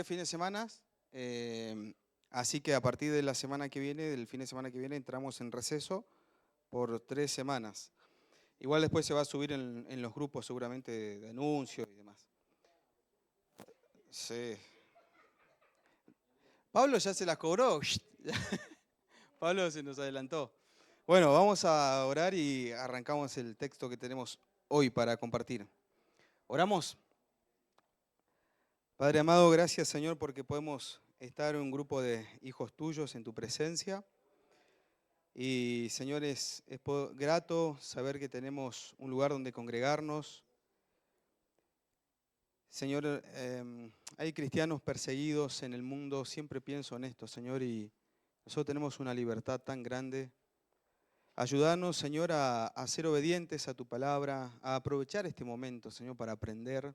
Fin de semana, así que a partir de la semana que viene, del fin de semana que viene, entramos en receso por 3 semanas. Igual después se va a subir en los grupos seguramente de anuncios y demás. Sí. Pablo ya se las cobró. Pablo se nos adelantó. Bueno, vamos a orar y arrancamos el texto que tenemos hoy para compartir. ¿Oramos? Padre amado, gracias Señor porque podemos estar en un grupo de hijos tuyos en tu presencia. Y Señor, es grato saber que tenemos un lugar donde congregarnos. Señor, hay cristianos perseguidos en el mundo, siempre pienso en esto, Señor, y nosotros tenemos una libertad tan grande. Ayúdanos, Señor, a ser obedientes a tu palabra, a aprovechar este momento, Señor, para aprender.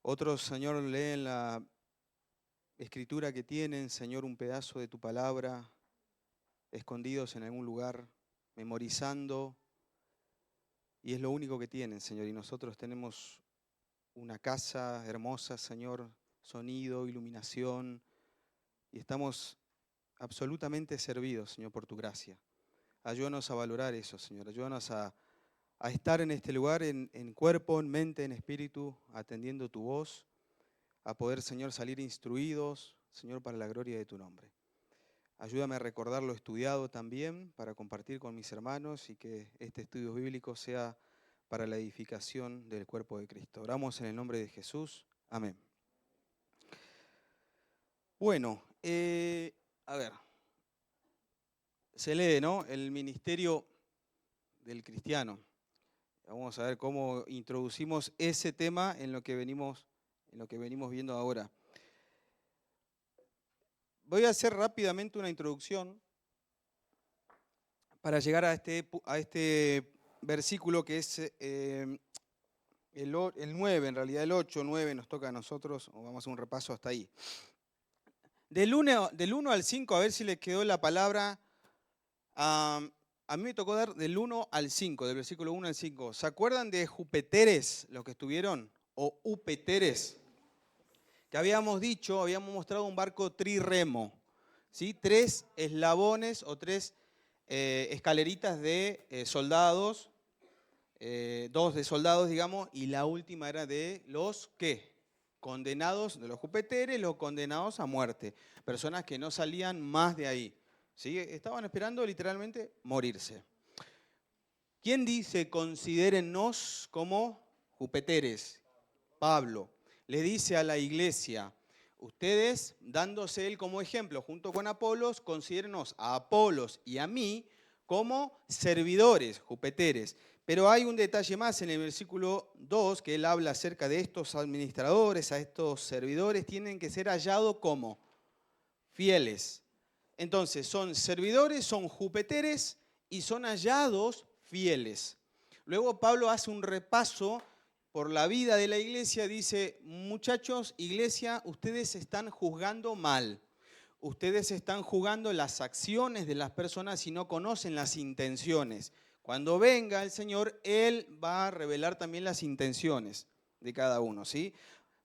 Otros, Señor, leen la escritura que tienen, Señor, un pedazo de tu palabra, escondidos en algún lugar, memorizando, y es lo único que tienen, Señor, y nosotros tenemos una casa hermosa, Señor, sonido, iluminación, y estamos absolutamente servidos, Señor, por tu gracia. Ayúdanos a valorar eso, Señor, ayúdanos a estar en este lugar en cuerpo, en mente, en espíritu, atendiendo tu voz, a poder, Señor, salir instruidos, Señor, para la gloria de tu nombre. Ayúdame a recordar lo estudiado también para compartir con mis hermanos y que este estudio bíblico sea para la edificación del cuerpo de Cristo. Oramos en el nombre de Jesús. Amén. Bueno, a ver, se lee, ¿no? El ministerio del cristiano. Vamos a ver cómo introducimos ese tema en lo que venimos viendo ahora. Voy a hacer rápidamente una introducción para llegar a este versículo que es el 9, en realidad el 8, 9 nos toca a nosotros, o vamos a hacer un repaso hasta ahí. Del 1 al 5, a ver si les quedó la palabra. A mí me tocó dar del 1 al 5, del versículo 1 al 5. ¿Se acuerdan de Jupeteres, los que estuvieron? O Upeteres, que habíamos mostrado un barco trirremo, ¿sí? 3 eslabones o 3 escaleritas de soldados, 2 de soldados, digamos, y la última era de los, ¿qué? Condenados, de los Jupeteres, los condenados a muerte. Personas que no salían más de ahí. ¿Sí? Estaban esperando literalmente morirse. ¿Quién dice considérennos como Jupeteres? Pablo. Le dice a la iglesia, ustedes, dándose él como ejemplo junto con Apolos, considérenos a Apolos y a mí como servidores, Jupeteres. Pero hay un detalle más en el versículo 2, que él habla acerca de estos administradores, a estos servidores, tienen que ser hallados como fieles. Entonces, son servidores, son Jupeteres y son hallados fieles. Luego Pablo hace un repaso por la vida de la iglesia, dice, muchachos, iglesia, ustedes están juzgando mal. Ustedes están juzgando las acciones de las personas y no conocen las intenciones. Cuando venga el Señor, Él va a revelar también las intenciones de cada uno, ¿sí?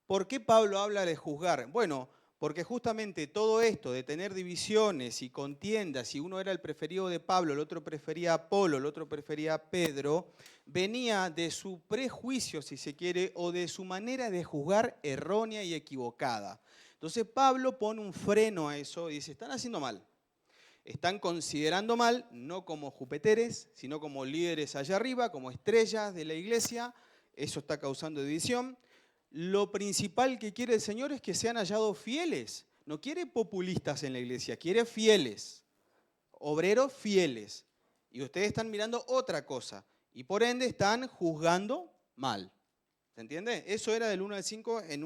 ¿Por qué Pablo habla de juzgar? Bueno, porque justamente todo esto de tener divisiones y contiendas, si uno era el preferido de Pablo, el otro prefería a Apolo, el otro prefería a Pedro, venía de su prejuicio, si se quiere, o de su manera de juzgar errónea y equivocada. Entonces Pablo pone un freno a eso y dice, están haciendo mal. Están considerando mal, no como Jupeteres, sino como líderes allá arriba, como estrellas de la iglesia. Eso está causando división. Lo principal que quiere el Señor es que sean hallados fieles. No quiere populistas en la iglesia, quiere fieles, obreros fieles. Y ustedes están mirando otra cosa. Y por ende están juzgando mal. ¿Se entiende? Eso era del 1 al 5 en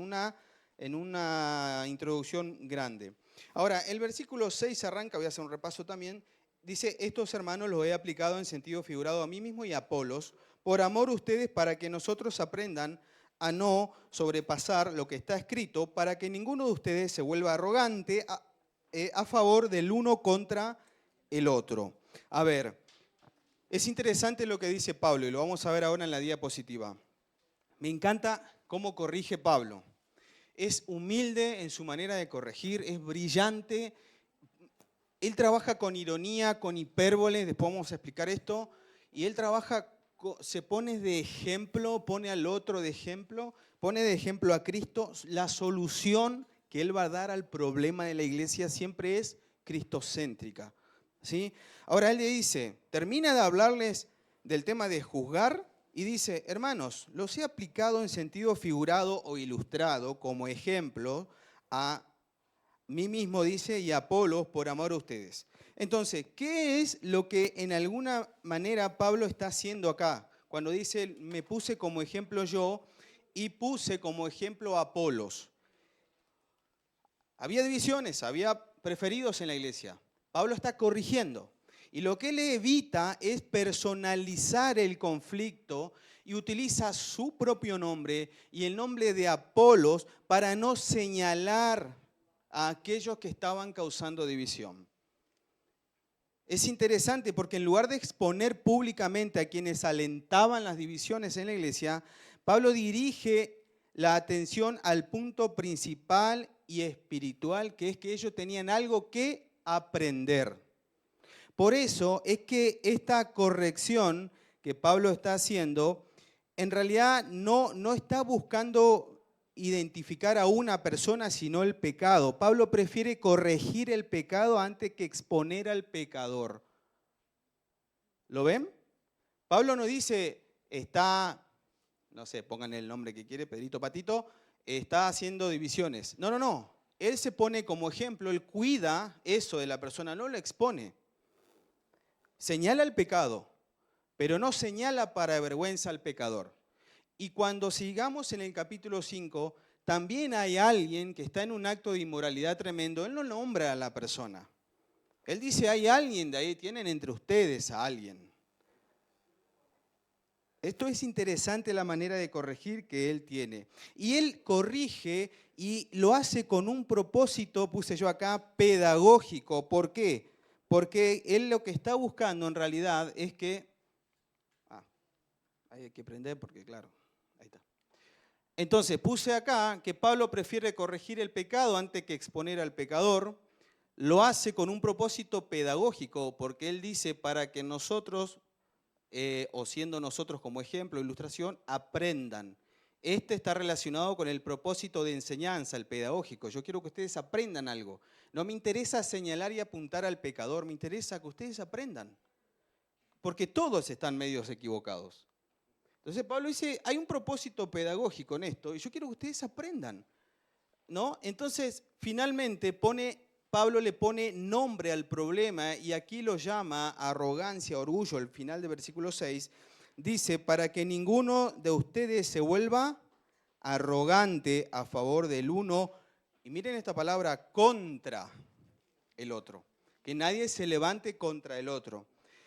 una introducción grande. Ahora, el versículo 6 arranca, voy a hacer un repaso también, dice, estos hermanos los he aplicado en sentido figurado a mí mismo y a Apolos, por amor a ustedes para que nosotros aprendan a no sobrepasar lo que está escrito, para que ninguno de ustedes se vuelva arrogante a favor del uno contra el otro. A ver, es interesante lo que dice Pablo y lo vamos a ver ahora en la diapositiva. Me encanta cómo corrige Pablo. es humilde en su manera de corregir, es brillante. Él trabaja con ironía, con hipérbole, después vamos a explicar esto, y él trabaja, se pone de ejemplo, pone al otro de ejemplo, pone de ejemplo a Cristo. La solución que él va a dar al problema de la iglesia siempre es cristocéntrica, ¿sí? Ahora él le dice, termina de hablarles del tema de juzgar y dice, hermanos, los he aplicado en sentido figurado o ilustrado como ejemplo a mí mismo, dice, y a Apolos por amor a ustedes. Entonces, ¿qué es lo que en alguna manera Pablo está haciendo acá? Cuando dice, me puse como ejemplo yo y puse como ejemplo a Apolos. Había divisiones, había preferidos en la iglesia. Pablo está corrigiendo. Y lo que él evita es personalizar el conflicto y utiliza su propio nombre y el nombre de Apolos para no señalar a aquellos que estaban causando división. Es interesante porque en lugar de exponer públicamente a quienes alentaban las divisiones en la iglesia, Pablo dirige la atención al punto principal y espiritual, que es que ellos tenían algo que aprender. Por eso es que esta corrección que Pablo está haciendo, en realidad no está buscando identificar a una persona, sino el pecado. Pablo prefiere corregir el pecado antes que exponer al pecador. ¿Lo ven? Pablo no dice, está, no sé, pongan el nombre que quiere, Pedrito Patito, está haciendo divisiones. No, no, no. Él se pone como ejemplo, él cuida eso de la persona, no lo expone. Señala el pecado, pero no señala para vergüenza al pecador. Y cuando sigamos en el capítulo 5, también hay alguien que está en un acto de inmoralidad tremendo. Él no nombra a la persona. Él dice, hay alguien de ahí, tienen entre ustedes a alguien. Esto es interesante la manera de corregir que él tiene. Y él corrige y lo hace con un propósito, puse yo acá, pedagógico. ¿Por qué? Porque él lo que está buscando en realidad es que... hay que prender porque claro, ahí está. Entonces puse acá que Pablo prefiere corregir el pecado antes que exponer al pecador. Lo hace con un propósito pedagógico porque él dice para que nosotros... o siendo nosotros como ejemplo, ilustración, aprendan. Este está relacionado con el propósito de enseñanza, el pedagógico. Yo quiero que ustedes aprendan algo. No me interesa señalar y apuntar al pecador, me interesa que ustedes aprendan. Porque todos están medios equivocados. Entonces Pablo dice, hay un propósito pedagógico en esto y yo quiero que ustedes aprendan, ¿no? Entonces, finalmente Pablo le pone nombre al problema y aquí lo llama arrogancia, orgullo, al final del versículo 6, dice, para que ninguno de ustedes se vuelva arrogante a favor del uno, y miren esta palabra, contra el otro, que nadie se levante contra el otro.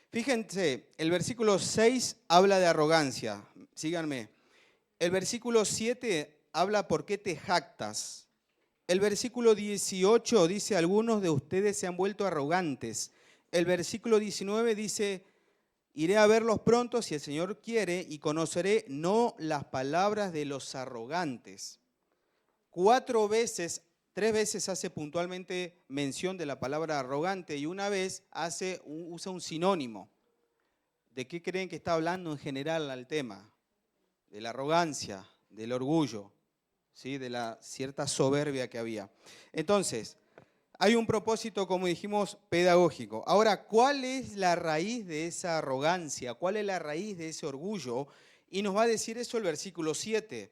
Fíjense, el versículo 6 habla de arrogancia, síganme. El versículo 7 habla por qué te jactas. El versículo 18 dice, algunos de ustedes se han vuelto arrogantes. El versículo 19 dice, iré a verlos pronto si el Señor quiere y conoceré no las palabras de los arrogantes. 3 veces hace puntualmente mención de la palabra arrogante y una vez usa un sinónimo. ¿De qué creen que está hablando en general al tema? De la arrogancia, del orgullo, ¿sí? De la cierta soberbia que había. Entonces, hay un propósito, como dijimos, pedagógico. Ahora, ¿cuál es la raíz de esa arrogancia? ¿Cuál es la raíz de ese orgullo? Y nos va a decir eso el versículo 7.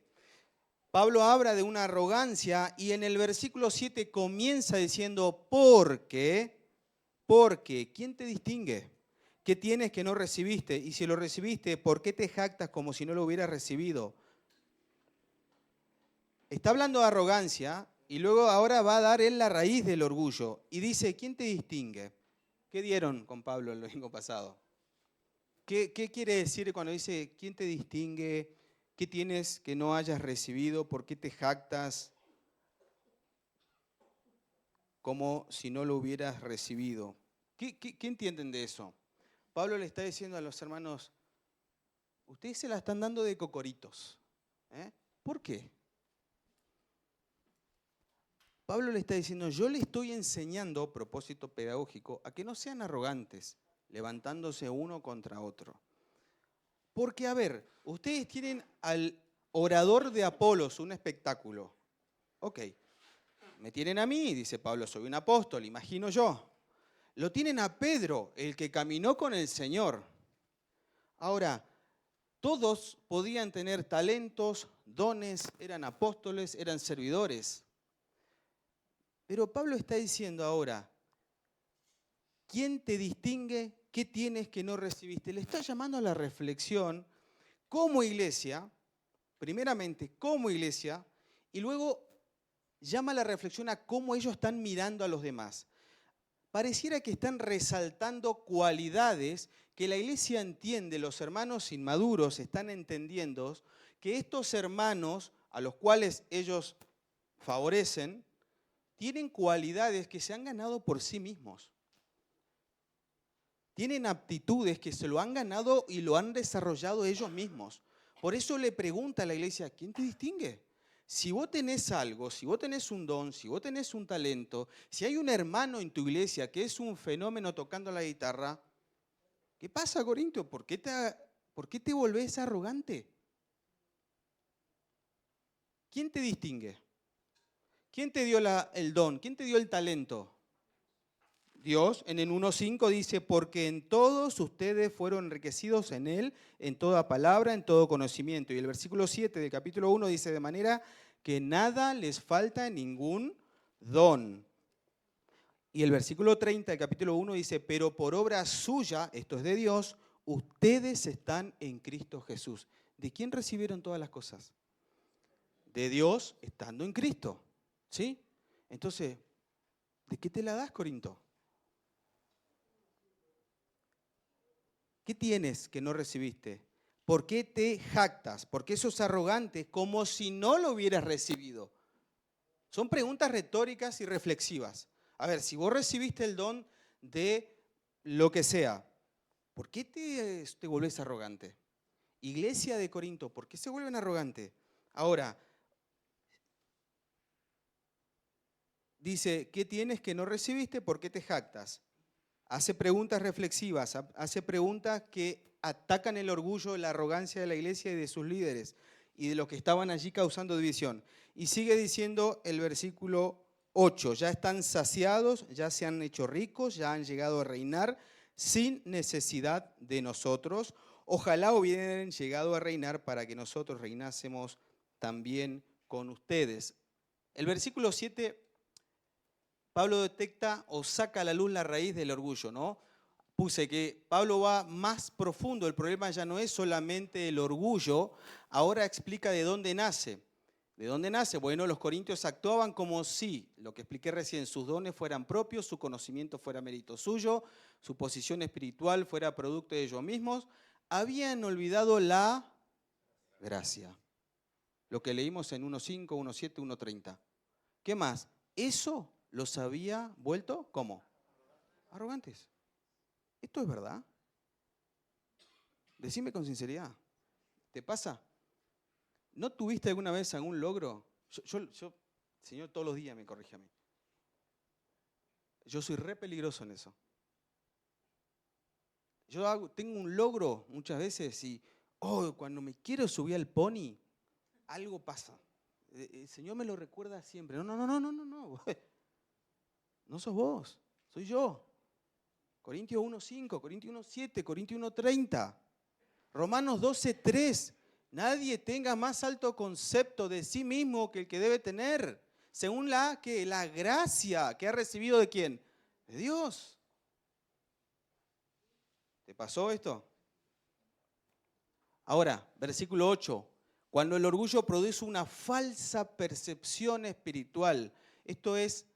Pablo habla de una arrogancia y en el versículo 7 comienza diciendo, porque, ¿quién te distingue? ¿Qué tienes que no recibiste? Y si lo recibiste, ¿por qué te jactas como si no lo hubieras recibido? Está hablando de arrogancia y luego ahora va a dar él la raíz del orgullo. Y dice, ¿quién te distingue? ¿Qué dieron con Pablo el domingo pasado? ¿Qué quiere decir cuando dice, ¿quién te distingue? ¿Qué tienes que no hayas recibido? ¿Por qué te jactas como si no lo hubieras recibido? ¿Qué entienden de eso? Pablo le está diciendo a los hermanos, ustedes se la están dando de cocoritos. ¿Eh? ¿Por qué? Pablo le está diciendo, yo le estoy enseñando, propósito pedagógico, a que no sean arrogantes, levantándose uno contra otro. Porque, a ver, ustedes tienen al orador de Apolos, un espectáculo. Ok, me tienen a mí, dice Pablo, soy un apóstol, imagino yo. Lo tienen a Pedro, el que caminó con el Señor. Ahora, todos podían tener talentos, dones, eran apóstoles, eran servidores. Pero Pablo está diciendo ahora, ¿quién te distingue? ¿Qué tienes que no recibiste? Le está llamando a la reflexión como iglesia, primeramente como iglesia, y luego llama a la reflexión a cómo ellos están mirando a los demás. Pareciera que están resaltando cualidades que la iglesia entiende, los hermanos inmaduros están entendiendo que estos hermanos a los cuales ellos favorecen, tienen cualidades que se han ganado por sí mismos. Tienen aptitudes que se lo han ganado y lo han desarrollado ellos mismos. Por eso le pregunta a la iglesia, ¿quién te distingue? Si vos tenés algo, si vos tenés un don, si vos tenés un talento, si hay un hermano en tu iglesia que es un fenómeno tocando la guitarra, ¿qué pasa, Corintio? ¿Por qué te volvés arrogante? ¿Quién te distingue? ¿Quién te dio el don? ¿Quién te dio el talento? Dios. En el 1.5 dice, porque en todos ustedes fueron enriquecidos en Él, en toda palabra, en todo conocimiento. Y el versículo 7 del capítulo 1 dice, de manera que nada les falta ningún don. Y el versículo 30 del capítulo 1 dice, pero por obra suya, esto es de Dios, ustedes están en Cristo Jesús. ¿De quién recibieron todas las cosas? De Dios estando en Cristo. ¿Sí? Entonces, ¿de qué te la das, Corinto? ¿Qué tienes que no recibiste? ¿Por qué te jactas? ¿Por qué sos arrogante como si no lo hubieras recibido? Son preguntas retóricas y reflexivas. A ver, si vos recibiste el don de lo que sea, ¿por qué te volvés arrogante? Iglesia de Corinto, ¿por qué se vuelven arrogantes? Ahora, dice, ¿qué tienes que no recibiste? ¿Por qué te jactas? Hace preguntas reflexivas, hace preguntas que atacan el orgullo, la arrogancia de la iglesia y de sus líderes y de los que estaban allí causando división. Y sigue diciendo el versículo 8, ya están saciados, ya se han hecho ricos, ya han llegado a reinar sin necesidad de nosotros. Ojalá hubieran llegado a reinar para que nosotros reinásemos también con ustedes. El versículo 7, Pablo detecta o saca a la luz la raíz del orgullo, ¿no? Puse que Pablo va más profundo, el problema ya no es solamente el orgullo, ahora explica de dónde nace. ¿De dónde nace? Bueno, los corintios actuaban como si, lo que expliqué recién, sus dones fueran propios, su conocimiento fuera mérito suyo, su posición espiritual fuera producto de ellos mismos. Habían olvidado la gracia. Lo que leímos en 1.5, 1.7, 1.30. ¿Qué más? Eso los había vuelto, ¿cómo? Arrogantes. ¿Esto es verdad? Decime con sinceridad. ¿Te pasa? ¿No tuviste alguna vez algún logro? Yo, Señor, todos los días me corrige a mí. Yo soy re peligroso en eso. Tengo un logro muchas veces y cuando me quiero subir al pony, algo pasa. El Señor me lo recuerda siempre. No. No sos vos, soy yo. Corintios 1.5, Corintios 1.7, Corintios 1.30, Romanos 12.3. Nadie tenga más alto concepto de sí mismo que el que debe tener, según la gracia que ha recibido ¿de quién? De Dios. ¿Te pasó esto? Ahora, versículo 8. Cuando el orgullo produce una falsa percepción espiritual, esto es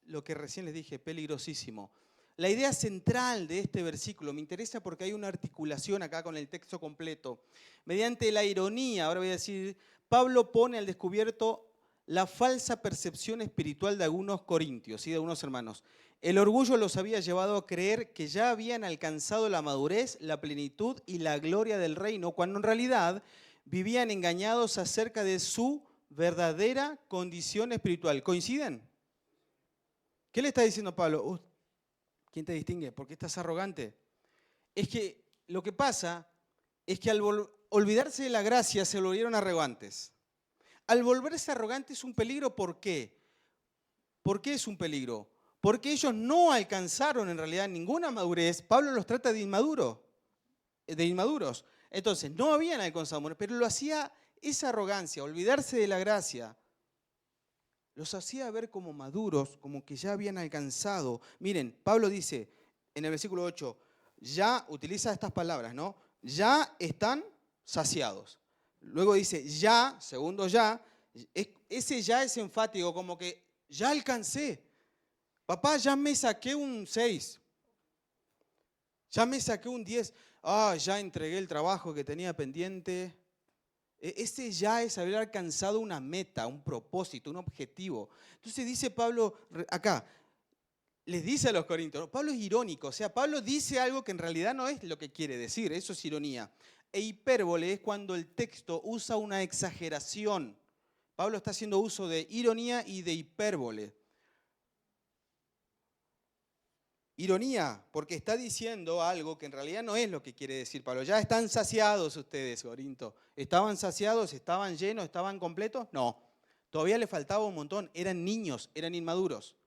lo que recién les dije, peligrosísimo. La idea central de este versículo me interesa porque hay una articulación acá con el texto completo. Mediante la ironía, ahora voy a decir, Pablo pone al descubierto la falsa percepción espiritual de algunos corintios y de algunos hermanos. El orgullo los había llevado a creer que ya habían alcanzado la madurez, la plenitud y la gloria del reino, cuando en realidad vivían engañados acerca de su verdadera condición espiritual. ¿Coinciden? ¿Qué le está diciendo Pablo? ¿Quién te distingue? ¿Por qué estás arrogante? Es que lo que pasa es que al olvidarse de la gracia se volvieron arrogantes. Al volverse arrogante es un peligro, ¿por qué? ¿Por qué es un peligro? Porque ellos no alcanzaron en realidad ninguna madurez. Pablo los trata de inmaduros. Entonces, no habían alcanzado madurez, pero lo hacía esa arrogancia, olvidarse de la gracia, los hacía ver como maduros, como que ya habían alcanzado. Miren, Pablo dice en el versículo 8, ya utiliza estas palabras, ¿no? Ya están saciados. Luego dice ya, segundo ya, ese ya es enfático, como que ya alcancé. Papá, ya me saqué un 6. Ya me saqué un 10. Ya entregué el trabajo que tenía pendiente. Ese ya es haber alcanzado una meta, un propósito, un objetivo. Entonces dice Pablo acá, les dice a los corintios, Pablo es irónico, o sea, Pablo dice algo que en realidad no es lo que quiere decir, eso es ironía. E hipérbole es cuando el texto usa una exageración. Pablo está haciendo uso de ironía y de hipérbole. Ironía, porque está diciendo algo que en realidad no es lo que quiere decir Pablo. Ya están saciados ustedes, Corinto. ¿Estaban saciados? ¿Estaban llenos? ¿Estaban completos? No. Todavía le faltaba un montón. Eran niños, eran inmaduros.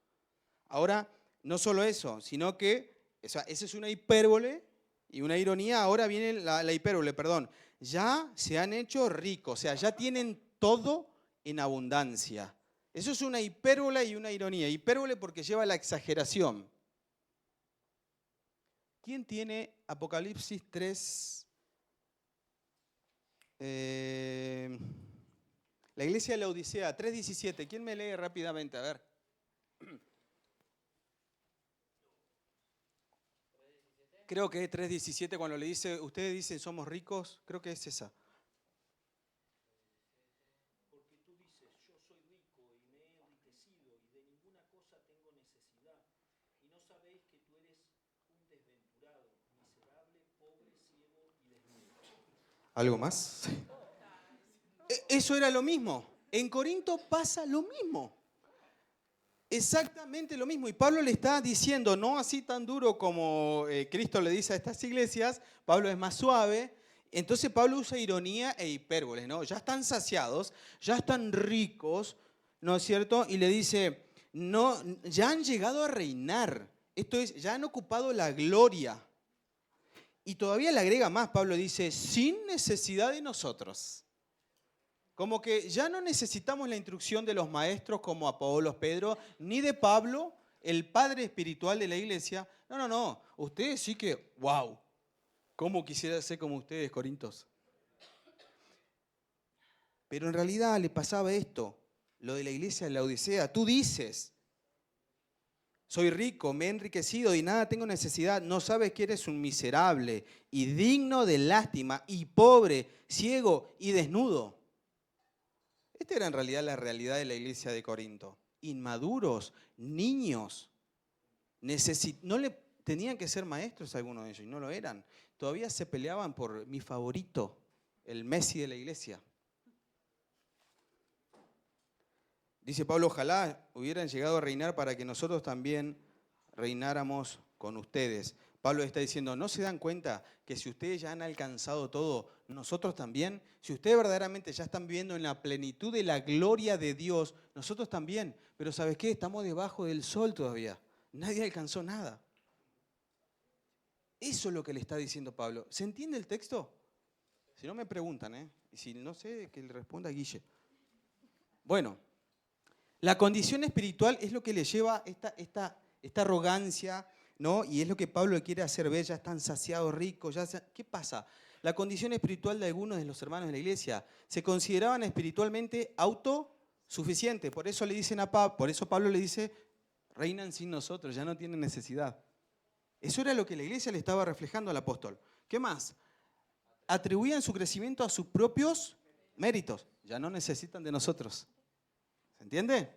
Ahora, no solo eso, sino que, esa es una hipérbole y una ironía. Ahora viene la hipérbole, perdón. Ya se han hecho ricos, o sea, ya tienen todo en abundancia. Eso es una hipérbole y una ironía. Hipérbole porque lleva a la exageración. ¿Quién tiene Apocalipsis 3? La iglesia de la Odisea, 3:17. ¿Quién me lee rápidamente? A ver. Creo que es 3:17 cuando le dice, ustedes dicen somos ricos, creo que es esa. Porque tú dices, yo soy rico y me he enriquecido y de ninguna cosa tengo necesidad. Y no sabéis que tú eres un desventurado, miserable, pobre, ciego y desnudo. ¿Algo más? Eso era lo mismo. En Corinto pasa lo mismo. Exactamente lo mismo. Y Pablo le está diciendo, no así tan duro como Cristo le dice a estas iglesias, Pablo es más suave. Entonces Pablo usa ironía e hipérboles, ¿no? Ya están saciados, ya están ricos, ¿no es cierto? Y le dice, no, ya han llegado a reinar. Esto es, ya han ocupado la gloria. Y todavía le agrega más, Pablo dice, sin necesidad de nosotros. Como que ya no necesitamos la instrucción de los maestros como Apolos, Pedro, ni de Pablo, el padre espiritual de la iglesia. No. Ustedes sí que, wow, ¿cómo quisiera ser como ustedes, Corintos? Pero en realidad le pasaba esto, lo de la iglesia de la Odisea. Tú dices, soy rico, me he enriquecido y nada tengo necesidad. No sabes que eres un miserable y digno de lástima y pobre, ciego y desnudo. Esta era en realidad la realidad de la iglesia de Corinto. Inmaduros, niños. No le tenían que ser maestros algunos de ellos y no lo eran. Todavía se peleaban por mi favorito, el Messi de la iglesia. Dice Pablo, ojalá hubieran llegado a reinar para que nosotros también reináramos con ustedes. Pablo está diciendo, ¿no se dan cuenta que si ustedes ya han alcanzado todo, nosotros también? Si ustedes verdaderamente ya están viviendo en la plenitud de la gloria de Dios, nosotros también. Pero ¿sabes qué? Estamos debajo del sol todavía. Nadie alcanzó nada. Eso es lo que le está diciendo Pablo. ¿Se entiende el texto? Si no me preguntan, ¿eh? Y si no sé, que le responda Guille. Bueno, la condición espiritual es lo que le lleva esta arrogancia, ¿no? Y es lo que Pablo le quiere hacer ver, ya están saciados, ricos. ¿Qué pasa? La condición espiritual de algunos de los hermanos de la iglesia se consideraban espiritualmente autosuficientes. Por eso le dicen por eso Pablo le dice, reinan sin nosotros, ya no tienen necesidad. Eso era lo que la iglesia le estaba reflejando al apóstol. ¿Qué más? Atribuían su crecimiento a sus propios méritos. Ya no necesitan de nosotros. ¿Se entiende?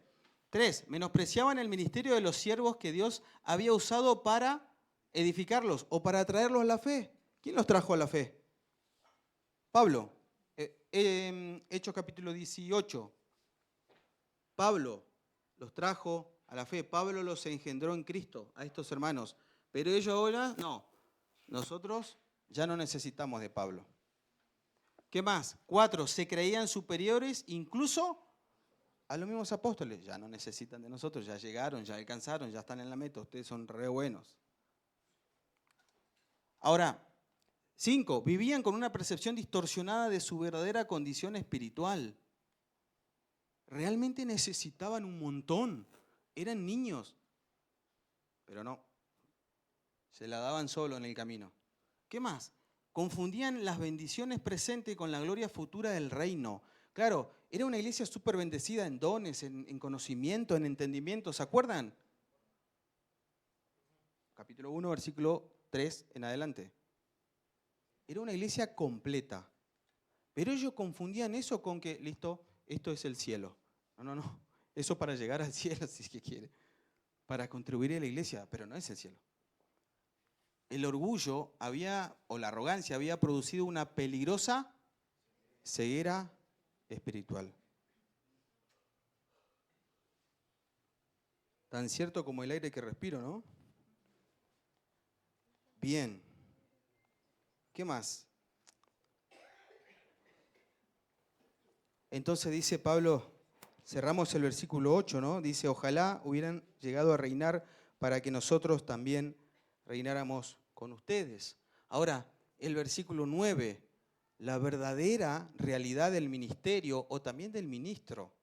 3. Menospreciaban el ministerio de los siervos que Dios había usado para edificarlos o para traerlos a la fe. ¿Quién los trajo a la fe? Pablo. Hechos capítulo 18. Pablo los trajo a la fe. Pablo los engendró en Cristo, a estos hermanos. Pero ellos ahora, no. Nosotros ya no necesitamos de Pablo. ¿Qué más? 4, se creían superiores incluso a los mismos apóstoles. Ya no necesitan de nosotros, ya llegaron, ya alcanzaron, ya están en la meta. Ustedes son re buenos. Ahora, 5, vivían con una percepción distorsionada de su verdadera condición espiritual. Realmente necesitaban un montón. Eran niños. Pero no. Se la daban solo en el camino. ¿Qué más? Confundían las bendiciones presentes con la gloria futura del reino. Claro, era una iglesia súper bendecida en dones, en conocimiento, en entendimiento. ¿Se acuerdan? Capítulo 1, versículo 3 en adelante. Era una iglesia completa. Pero ellos confundían eso con que, listo, esto es el cielo. No. Eso para llegar al cielo, si es que quiere. Para contribuir a la iglesia, pero no es el cielo. El orgullo o la arrogancia había producido una peligrosa ceguera espiritual. Tan cierto como el aire que respiro, ¿no? Bien. ¿Qué más? Entonces dice Pablo, cerramos el versículo 8, ¿no? Dice, ojalá hubieran llegado a reinar para que nosotros también reináramos con ustedes. Ahora, el versículo 9, la verdadera realidad del ministerio o también del ministro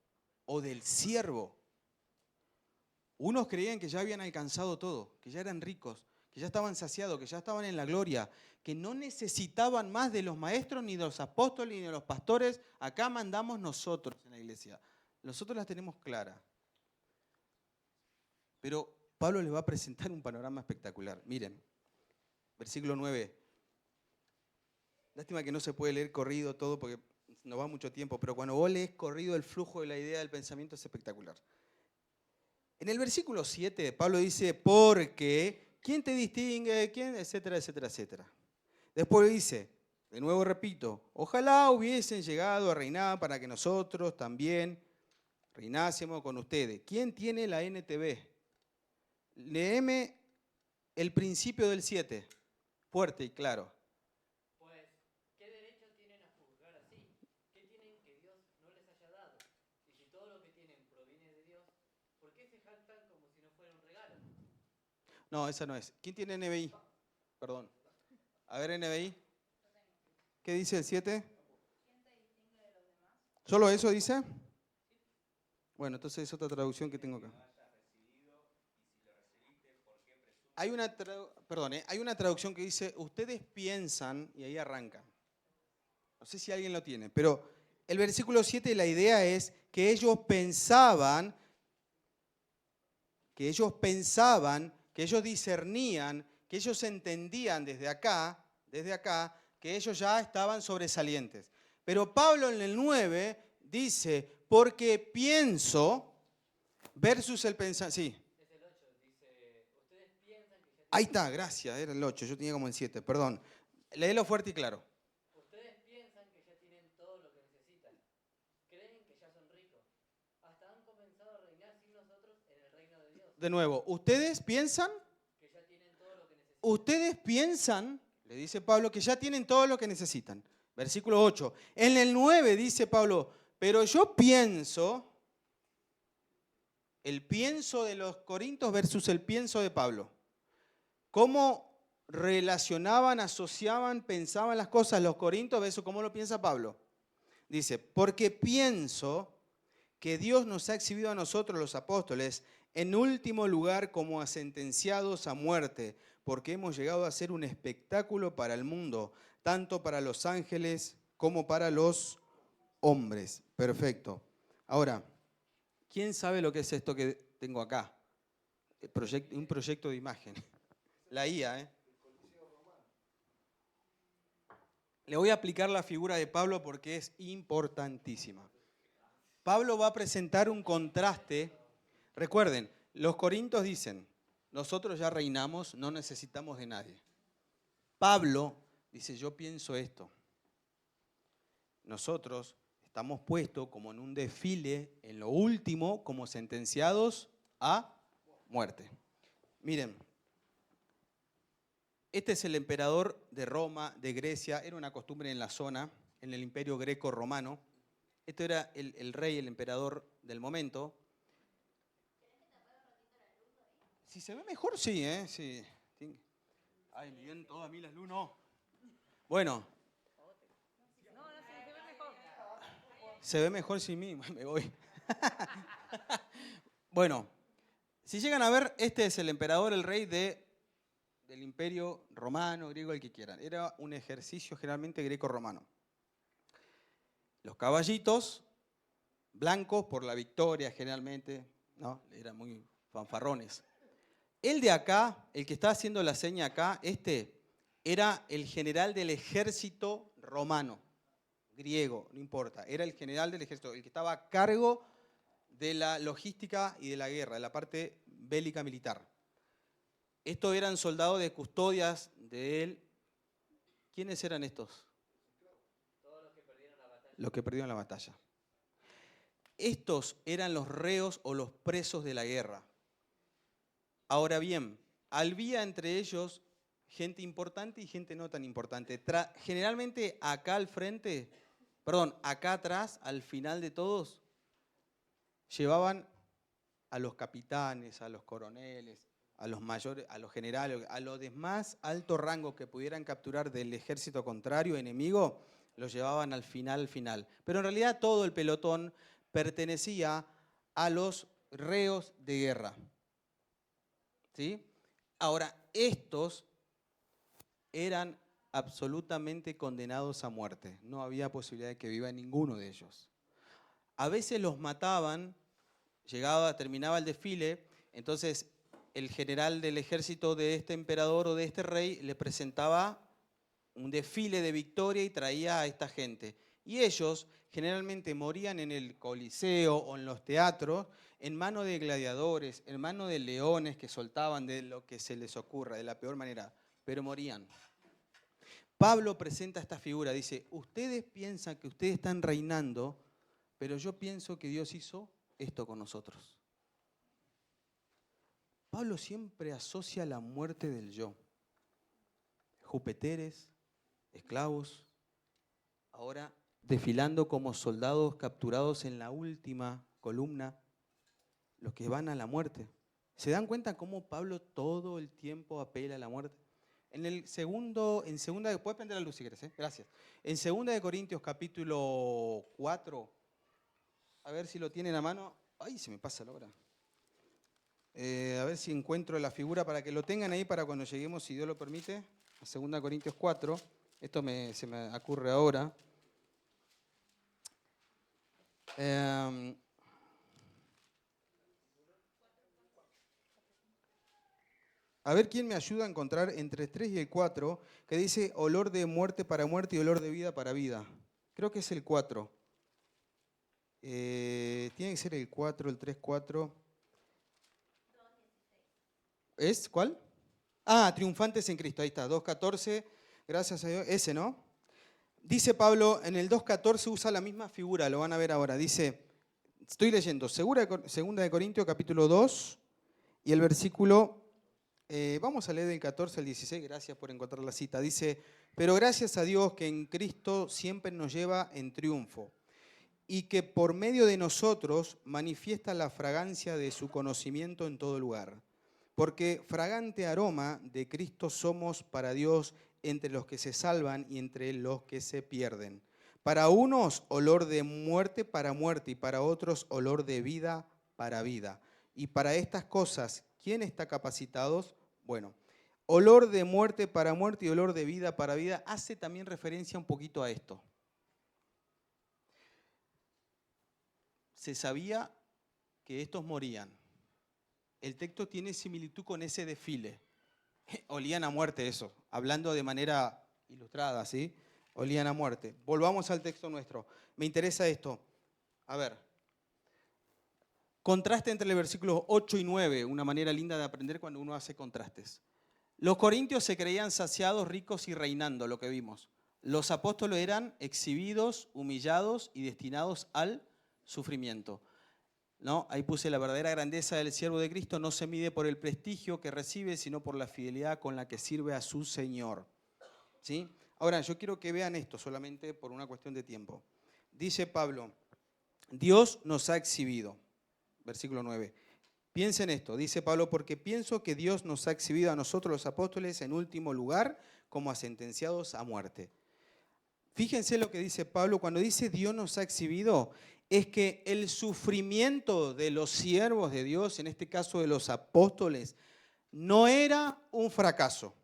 o del siervo. Unos creían que ya habían alcanzado todo, que ya eran ricos, que ya estaban saciados, que ya estaban en la gloria, que no necesitaban más de los maestros, ni de los apóstoles, ni de los pastores. Acá mandamos nosotros en la iglesia. Nosotros las tenemos claras. Pero Pablo les va a presentar un panorama espectacular. Miren, versículo 9. Lástima que no se puede leer corrido todo porque nos va mucho tiempo, pero cuando vos lees corrido el flujo de la idea del pensamiento es espectacular. En el versículo 7, Pablo dice, porque, ¿quién te distingue? ¿Quién? Etcétera, etcétera, etcétera. Después dice, de nuevo repito, ojalá hubiesen llegado a reinar para que nosotros también reinásemos con ustedes. ¿Quién tiene la NTV? Léeme el principio del 7, fuerte y claro. Pues, ¿qué derecho tienen a juzgar así? ¿Qué tienen que Dios no les haya dado? Y si todo lo que tienen proviene de Dios, ¿por qué se jactan como si no fuera un regalo? No, esa no es. ¿Quién tiene NBI? Perdón. A ver, NBI. ¿Qué dice el 7? ¿Solo eso dice? Bueno, entonces es otra traducción que tengo acá. Hay una traducción que dice, ustedes piensan, y ahí arrancan. No sé si alguien lo tiene, pero el versículo 7, la idea es que ellos pensaban, que ellos discernían, que ellos entendían desde acá, que ellos ya estaban sobresalientes. Pero Pablo en el 9 dice, porque pienso versus el pensamiento. Sí. Es el 8, dice, ustedes piensan que ya Ahí está, gracias, era el 8, yo tenía como el 7, perdón. Léelo fuerte y claro. ustedes piensan que ya tienen todo lo que necesitan. Creen que ya son ricos. Hasta han comenzado a reinar sin nosotros en el reino de Dios. De nuevo, ustedes piensan, le dice Pablo, que ya tienen todo lo que necesitan. Versículo 8. En el 9 dice Pablo, pero yo pienso, el pienso de los corintios versus el pienso de Pablo. ¿Cómo relacionaban, asociaban, pensaban las cosas los corintios versus cómo lo piensa Pablo? Dice, porque pienso que Dios nos ha exhibido a nosotros los apóstoles en último lugar como a sentenciados a muerte, porque hemos llegado a ser un espectáculo para el mundo, tanto para los ángeles como para los hombres. Perfecto. Ahora, ¿quién sabe lo que es esto que tengo acá? Un proyecto de imagen. La IA, ¿eh? Le voy a aplicar la figura de Pablo porque es importantísima. Pablo va a presentar un contraste. Recuerden, los corintios dicen, nosotros ya reinamos, no necesitamos de nadie. Pablo dice, yo pienso esto. Nosotros estamos puestos como en un desfile, en lo último, como sentenciados a muerte. Miren, este es el emperador de Roma, de Grecia. Era una costumbre en la zona, en el imperio greco-romano. Esto era el rey, el emperador del momento. Si se ve mejor, sí, ¿eh? Sí. Ay, me ven todas a mí las luz, no. Bueno. No, se ve mejor. Se ve mejor sin mí, me voy. Bueno, si llegan a ver, este es el emperador, el rey del imperio romano, griego, el que quieran. Era un ejercicio generalmente greco-romano. Los caballitos, blancos por la victoria generalmente, ¿no? Eran muy fanfarrones. El de acá, el que está haciendo la seña acá, era el general del ejército romano, griego, no importa. Era el general del ejército, el que estaba a cargo de la logística y de la guerra, de la parte bélica militar. Estos eran soldados de custodias de él. ¿Quiénes eran estos? Todos los que perdieron la batalla. Los que perdieron la batalla. Estos eran los reos o los presos de la guerra. Ahora bien, había entre ellos gente importante y gente no tan importante. Generalmente acá al frente, acá atrás, al final de todos, llevaban a los capitanes, a los coroneles, a los mayores, a los generales, a los de más alto rango que pudieran capturar del ejército contrario, enemigo, los llevaban al final. Pero en realidad todo el pelotón pertenecía a los reos de guerra. ¿Sí? Ahora, estos eran absolutamente condenados a muerte. No había posibilidad de que viva ninguno de ellos. A veces los mataban, terminaba el desfile, entonces el general del ejército de este emperador o de este rey le presentaba un desfile de victoria y traía a esta gente. Y ellos generalmente morían en el coliseo o en los teatros en manos de gladiadores, en manos de leones que soltaban de lo que se les ocurra, de la peor manera, pero morían. Pablo presenta esta figura, dice, ustedes piensan que ustedes están reinando, pero yo pienso que Dios hizo esto con nosotros. Pablo siempre asocia la muerte del yo. Jupeteres, esclavos, ahora desfilando como soldados capturados en la última columna, los que van a la muerte. ¿Se dan cuenta cómo Pablo todo el tiempo apela a la muerte? En segunda, puedes prender la luz si quieres, gracias. En 2 de Corintios capítulo 4, a ver si lo tienen a mano. Ay, se me pasa la hora. A ver si encuentro la figura para que lo tengan ahí para cuando lleguemos, si Dios lo permite, a 2 Corintios 4. Esto se me ocurre ahora. A ver quién me ayuda a encontrar entre el 3 y el 4, que dice olor de muerte para muerte y olor de vida para vida. Creo que es el 4. Tiene que ser el 4, el 3, 4. ¿Es cuál? Ah, triunfantes en Cristo, ahí está, 2.14, gracias a Dios, ese, ¿no? Dice Pablo, en el 2.14 usa la misma figura, lo van a ver ahora, dice, estoy leyendo, 2 de Corintios capítulo 2 y el versículo, vamos a leer del 14 al 16, gracias por encontrar la cita, dice, pero gracias a Dios que en Cristo siempre nos lleva en triunfo y que por medio de nosotros manifiesta la fragancia de su conocimiento en todo lugar. Porque fragante aroma de Cristo somos para Dios entre los que se salvan y entre los que se pierden. Para unos, olor de muerte para muerte, y para otros, olor de vida para vida. Y para estas cosas, ¿quién está capacitado? Bueno, olor de muerte para muerte y olor de vida para vida hace también referencia un poquito a esto. Se sabía que estos morían. El texto tiene similitud con ese desfile. Olían a muerte eso, hablando de manera ilustrada, ¿sí? Olían a muerte. Volvamos al texto nuestro. Me interesa esto. A ver. Contraste entre los versículos 8 y 9, una manera linda de aprender cuando uno hace contrastes. Los corintios se creían saciados, ricos y reinando, lo que vimos. Los apóstoles eran exhibidos, humillados y destinados al sufrimiento. ¿no? Ahí puse la verdadera grandeza del siervo de Cristo no se mide por el prestigio que recibe, sino por la fidelidad con la que sirve a su Señor. ¿Sí? Ahora, yo quiero que vean esto solamente por una cuestión de tiempo. Dice Pablo, Dios nos ha exhibido. Versículo 9. Piensen esto, dice Pablo, porque pienso que Dios nos ha exhibido a nosotros los apóstoles en último lugar como a sentenciados a muerte. Fíjense lo que dice Pablo, cuando dice Dios nos ha exhibido, es que el sufrimiento de los siervos de Dios, en este caso de los apóstoles, no era un fracaso.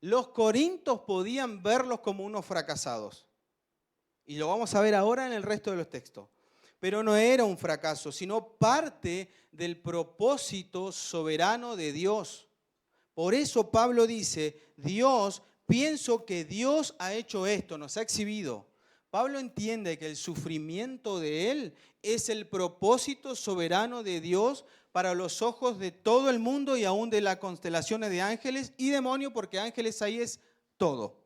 Los corintios podían verlos como unos fracasados. Y lo vamos a ver ahora en el resto de los textos. Pero no era un fracaso, sino parte del propósito soberano de Dios. Por eso Pablo dice, pienso que Dios ha hecho esto, nos ha exhibido. Pablo entiende que el sufrimiento de él es el propósito soberano de Dios para los ojos de todo el mundo y aún de las constelaciones de ángeles y demonios, porque ángeles ahí es todo.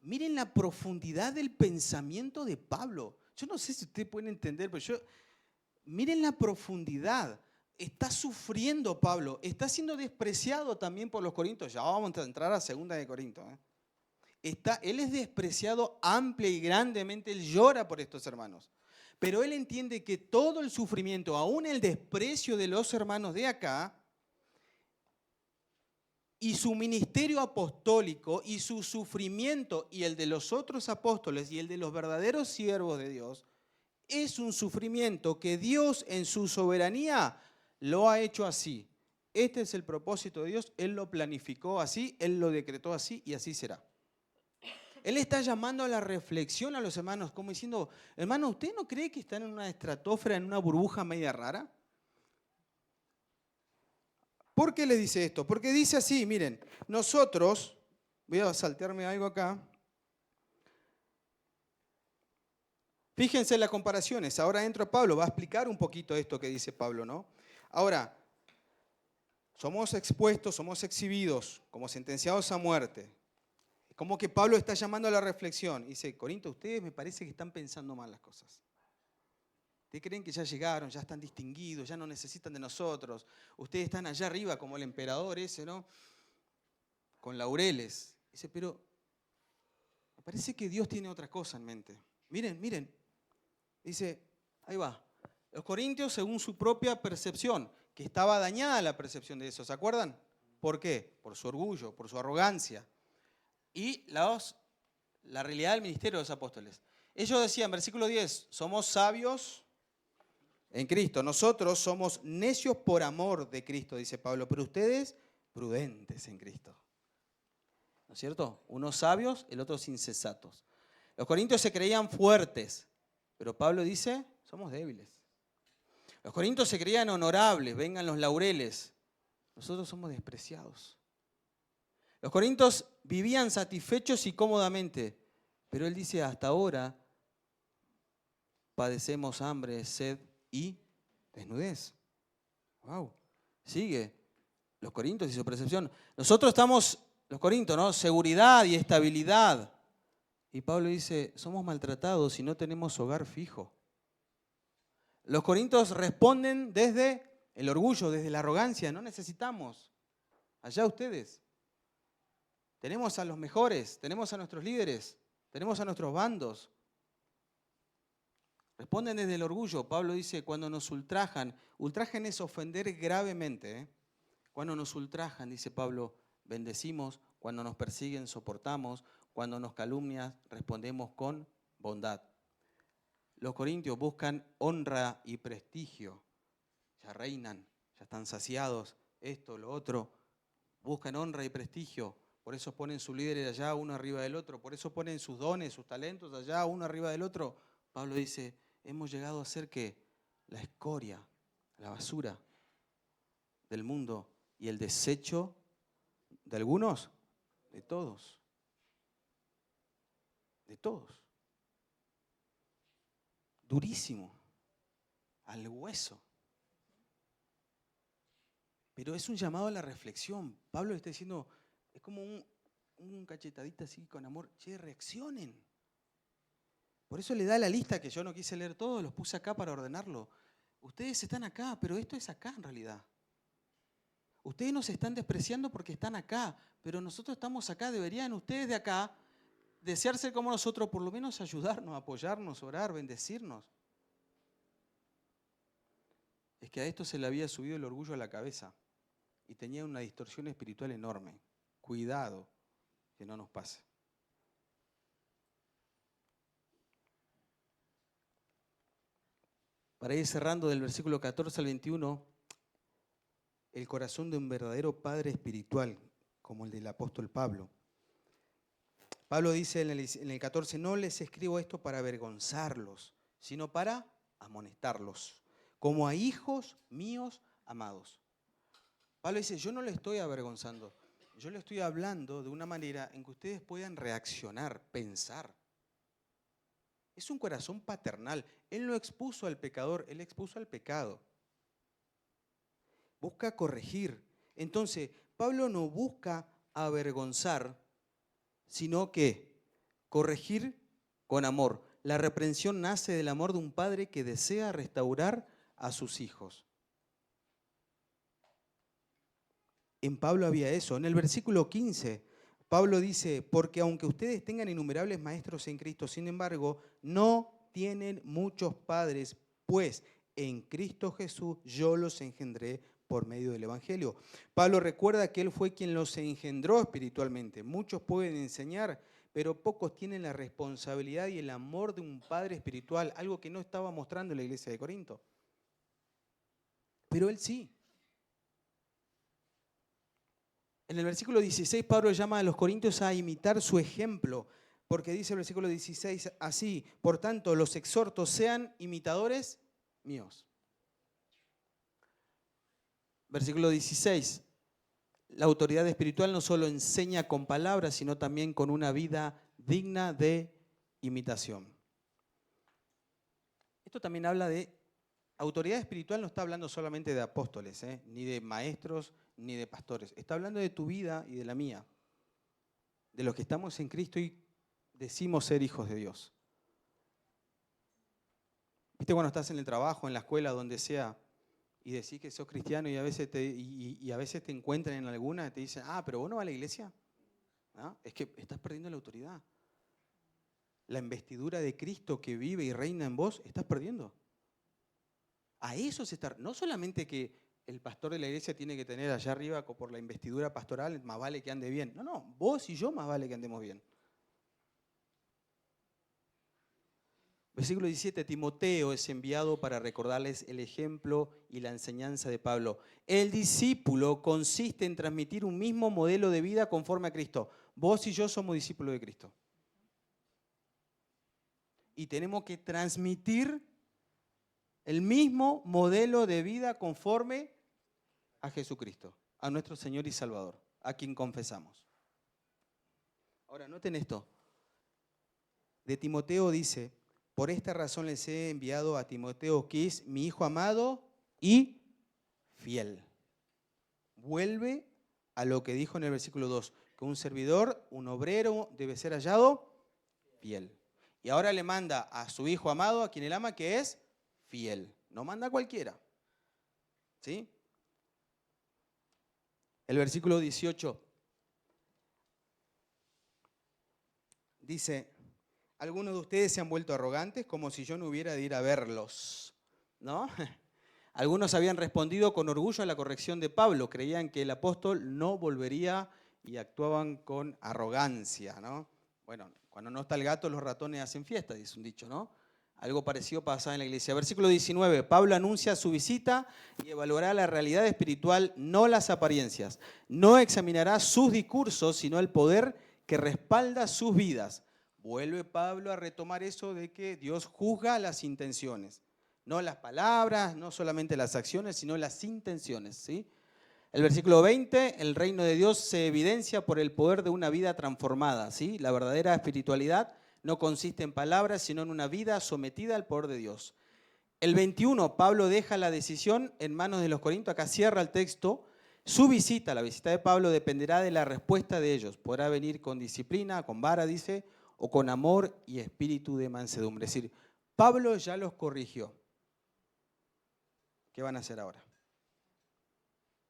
Miren la profundidad del pensamiento de Pablo. Yo no sé si ustedes pueden entender, pero miren la profundidad. Está sufriendo Pablo, está siendo despreciado también por los corintios. Ya vamos a entrar a 2 de Corintios. Él es despreciado amplia y grandemente, él llora por estos hermanos. Pero él entiende que todo el sufrimiento, aún el desprecio de los hermanos de acá, y su ministerio apostólico y su sufrimiento y el de los otros apóstoles y el de los verdaderos siervos de Dios es un sufrimiento que Dios en su soberanía lo ha hecho así. Este es el propósito de Dios, Él lo planificó así, Él lo decretó así y así será. Él está llamando a la reflexión a los hermanos, como diciendo, hermano, ¿usted no cree que están en una estratosfera, en una burbuja media rara? ¿Por qué le dice esto? Porque dice así, miren, nosotros, voy a saltearme algo acá. Fíjense en las comparaciones. Ahora entra Pablo, va a explicar un poquito esto que dice Pablo, ¿no? Ahora, somos expuestos, somos exhibidos, como sentenciados a muerte. Como que Pablo está llamando a la reflexión. Dice, Corinto, ustedes me parece que están pensando mal las cosas. Ustedes creen que ya llegaron, ya están distinguidos, ya no necesitan de nosotros. Ustedes están allá arriba como el emperador ese, ¿no? Con laureles. Dice, pero me parece que Dios tiene otra cosa en mente. Miren, miren. Dice, ahí va. Los corintios, según su propia percepción, que estaba dañada la percepción de eso, ¿se acuerdan? ¿Por qué? Por su orgullo, por su arrogancia. Y la realidad del ministerio de los apóstoles. Ellos decían, versículo 10, somos sabios en Cristo. Nosotros somos necios por amor de Cristo, dice Pablo, pero ustedes prudentes en Cristo. ¿No es cierto? Unos sabios, el otro insensatos. Los corintios se creían fuertes, pero Pablo dice, somos débiles. Los corintios se creían honorables, vengan los laureles. Nosotros somos despreciados. Los corintios vivían satisfechos y cómodamente, pero él dice, hasta ahora padecemos hambre, sed y desnudez. Wow. Sigue. Los corintios y su percepción. Nosotros estamos, los corintios, ¿no? Seguridad y estabilidad. Y Pablo dice, somos maltratados y no tenemos hogar fijo. Los corintios responden desde el orgullo, desde la arrogancia. No necesitamos. Allá ustedes. Tenemos a los mejores, tenemos a nuestros líderes, tenemos a nuestros bandos. Responden desde el orgullo. Pablo dice, cuando nos ultrajan es ofender gravemente. Cuando nos ultrajan, dice Pablo, bendecimos, cuando nos persiguen, soportamos, cuando nos calumnian, respondemos con bondad. Los corintios buscan honra y prestigio. Ya reinan, ya están saciados, esto, lo otro. Buscan honra y prestigio. Por eso ponen sus líderes allá, uno arriba del otro. Por eso ponen sus dones, sus talentos allá, uno arriba del otro. Pablo dice, hemos llegado a ser ¿qué? La escoria, la basura del mundo y el desecho de algunos, de todos. De todos. Durísimo, al hueso. Pero es un llamado a la reflexión. Pablo le está diciendo, es como un cachetadito así con amor. Che, reaccionen. Por eso le da la lista que yo no quise leer todo, los puse acá para ordenarlo. Ustedes están acá, pero esto es acá en realidad. Ustedes nos están despreciando porque están acá, pero nosotros estamos acá. Deberían ustedes de acá desear ser como nosotros, por lo menos ayudarnos, apoyarnos, orar, bendecirnos. Es que a esto se le había subido el orgullo a la cabeza y tenía una distorsión espiritual enorme. Cuidado que no nos pase. Para ir cerrando del versículo 14 al 21, el corazón de un verdadero padre espiritual, como el del apóstol Pablo. Pablo dice en el 14, no les escribo esto para avergonzarlos, sino para amonestarlos, como a hijos míos amados. Pablo dice, yo no le estoy avergonzando, yo le estoy hablando de una manera en que ustedes puedan reaccionar, pensar. Es un corazón paternal. Él no expuso al pecador, él expuso al pecado. Busca corregir. Entonces, Pablo no busca avergonzar, sino que corregir con amor. La reprensión nace del amor de un padre que desea restaurar a sus hijos. En Pablo había eso. En el versículo 15, Pablo dice, porque aunque ustedes tengan innumerables maestros en Cristo, sin embargo, no tienen muchos padres, pues en Cristo Jesús yo los engendré por medio del Evangelio. Pablo recuerda que él fue quien los engendró espiritualmente. Muchos pueden enseñar, pero pocos tienen la responsabilidad y el amor de un padre espiritual, algo que no estaba mostrando la iglesia de Corinto. Pero él sí. En el versículo 16, Pablo llama a los corintios a imitar su ejemplo, porque dice el versículo 16 así, por tanto, los exhorto, sean imitadores míos. Versículo 16, la autoridad espiritual no solo enseña con palabras, sino también con una vida digna de imitación. Esto también habla de autoridad espiritual, no está hablando solamente de apóstoles, ni de maestros, ni de pastores. Está hablando de tu vida y de la mía, de los que estamos en Cristo y decimos ser hijos de Dios. ¿Viste cuando estás en el trabajo, en la escuela, donde sea, y decís que sos cristiano y a veces te encuentran en alguna y te dicen, pero vos no vas a la iglesia? ¿No? Es que estás perdiendo la autoridad. La investidura de Cristo que vive y reina en vos, estás perdiendo. A eso se está, no solamente que el pastor de la iglesia tiene que tener allá arriba por la investidura pastoral, más vale que ande bien. No, vos y yo más vale que andemos bien. Versículo 17, Timoteo es enviado para recordarles el ejemplo y la enseñanza de Pablo. El discípulo consiste en transmitir un mismo modelo de vida conforme a Cristo. Vos y yo somos discípulos de Cristo. Y tenemos que transmitir el mismo modelo de vida conforme a Jesucristo, a nuestro Señor y Salvador, a quien confesamos. Ahora, noten esto. De Timoteo dice, por esta razón les he enviado a Timoteo, que es mi hijo amado y fiel. Vuelve a lo que dijo en el versículo 2, que un servidor, un obrero, debe ser hallado fiel. Y ahora le manda a su hijo amado, a quien él ama, que es fiel. No manda a cualquiera. ¿Sí? El versículo 18 dice, algunos de ustedes se han vuelto arrogantes como si yo no hubiera de ir a verlos, ¿no? Algunos habían respondido con orgullo a la corrección de Pablo, creían que el apóstol no volvería y actuaban con arrogancia, ¿no? Bueno, cuando no está el gato, los ratones hacen fiesta, dice un dicho, ¿no? Algo parecido pasaba en la iglesia. Versículo 19, Pablo anuncia su visita y evaluará la realidad espiritual, no las apariencias. No examinará sus discursos, sino el poder que respalda sus vidas. Vuelve Pablo a retomar eso de que Dios juzga las intenciones. No las palabras, no solamente las acciones, sino las intenciones, ¿sí? El versículo 20, el reino de Dios se evidencia por el poder de una vida transformada, ¿sí? La verdadera espiritualidad no consiste en palabras, sino en una vida sometida al poder de Dios. El 21, Pablo deja la decisión en manos de los corintios. Acá cierra el texto. Su visita, la visita de Pablo, dependerá de la respuesta de ellos. Podrá venir con disciplina, con vara, dice, o con amor y espíritu de mansedumbre. Es decir, Pablo ya los corrigió. ¿Qué van a hacer ahora?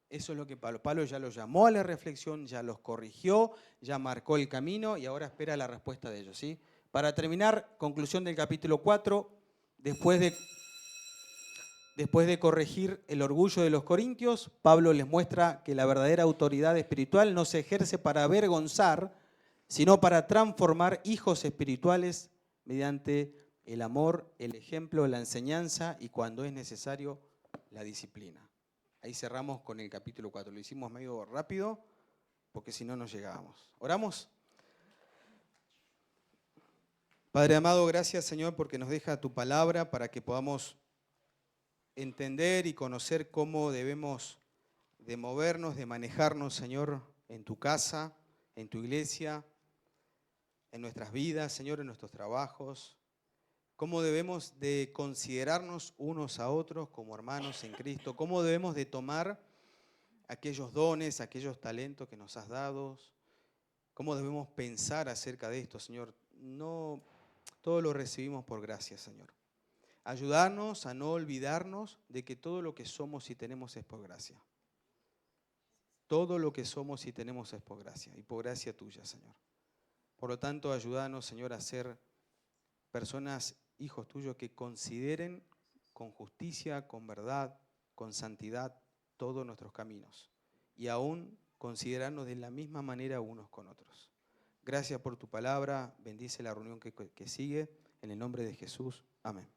Eso es lo que Pablo ya los llamó a la reflexión, ya los corrigió, ya marcó el camino y ahora espera la respuesta de ellos, ¿sí? Para terminar, conclusión del capítulo 4, después de corregir el orgullo de los corintios, Pablo les muestra que la verdadera autoridad espiritual no se ejerce para avergonzar, sino para transformar hijos espirituales mediante el amor, el ejemplo, la enseñanza y, cuando es necesario, la disciplina. Ahí cerramos con el capítulo 4. Lo hicimos medio rápido porque si no, no llegábamos. ¿Oramos? Padre amado, gracias, Señor, porque nos deja tu palabra para que podamos entender y conocer cómo debemos de movernos, de manejarnos, Señor, en tu casa, en tu iglesia, en nuestras vidas, Señor, en nuestros trabajos. Cómo debemos de considerarnos unos a otros como hermanos en Cristo. Cómo debemos de tomar aquellos dones, aquellos talentos que nos has dado. Cómo debemos pensar acerca de esto, Señor. No, todo lo recibimos por gracia, Señor. Ayudarnos a no olvidarnos de que todo lo que somos y tenemos es por gracia. Todo lo que somos y tenemos es por gracia y por gracia tuya, Señor. Por lo tanto, ayúdanos, Señor, a ser personas, hijos tuyos, que consideren con justicia, con verdad, con santidad todos nuestros caminos y aún considerarnos de la misma manera unos con otros. Gracias por tu palabra, bendice la reunión que sigue, en el nombre de Jesús, amén.